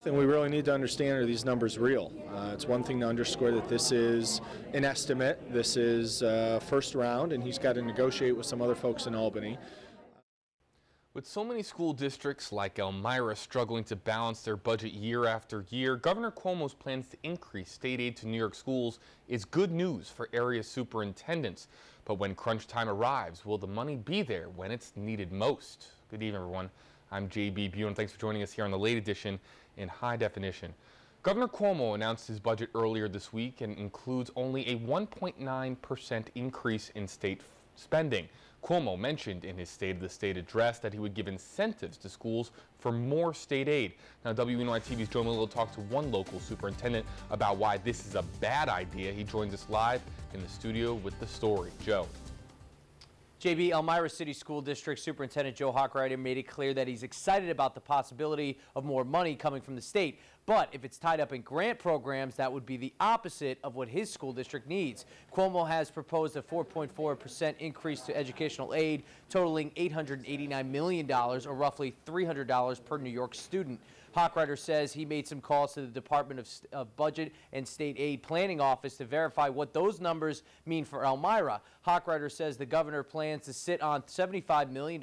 And we really need to understand, are these numbers real? It's one thing to underscore that this is an estimate, this is first round, and he's got to negotiate with some other folks in Albany. With so many school districts like Elmira struggling to balance their budget year after year, Governor Cuomo's plans to increase state aid to New York schools is good news for area superintendents. But when crunch time arrives, will the money be there when it's needed most? Good evening, everyone. I'm J.B. Bune. Thanks for joining us here on the late edition in High Definition. Governor Cuomo announced his budget earlier this week and includes only a 1.9% increase in state spending. Cuomo mentioned in his State of the State address that he would give incentives to schools for more state aid. Now, WENY TV's Joe Melillo talked to one local superintendent about why this is a bad idea. He joins us live in the studio with the story. Joe. JB, Elmira City School District Superintendent Joe Hochreiter made it clear that he's excited about the possibility of more money coming from the state. But if it's tied up in grant programs, that would be the opposite of what his school district needs. Cuomo has proposed a 4.4% increase to educational aid, totaling $889 million, or roughly $300 per New York student. Hochreiter says he made some calls to the Department of Budget and State Aid Planning Office to verify what those numbers mean for Elmira. Hochreiter says the governor plans to sit on $75 million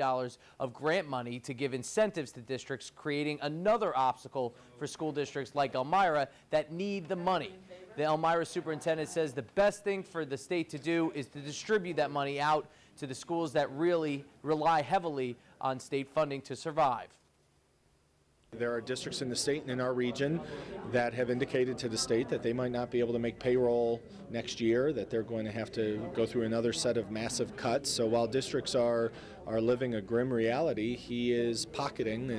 of grant money to give incentives to districts, creating another obstacle for school districts like Elmira that need the money. The Elmira superintendent says the best thing for the state to do is to distribute that money out to the schools that really rely heavily on state funding to survive. There are districts in the state and in our region that have indicated to the state that they might not be able to make payroll next year, that they're going to have to go through another set of massive cuts. So while districts are living a grim reality, he is pocketing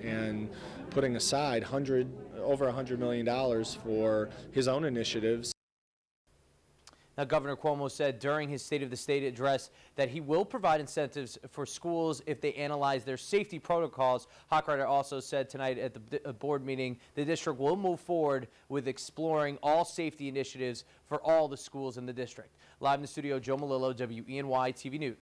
and putting aside over $100 million for his own initiatives. Now, Governor Cuomo said during his State of the State address that he will provide incentives for schools if they analyze their safety protocols. Hochreiter also said tonight at the board meeting the district will move forward with exploring all safety initiatives for all the schools in the district. Live in the studio, Joe Melillo, WENY TV News.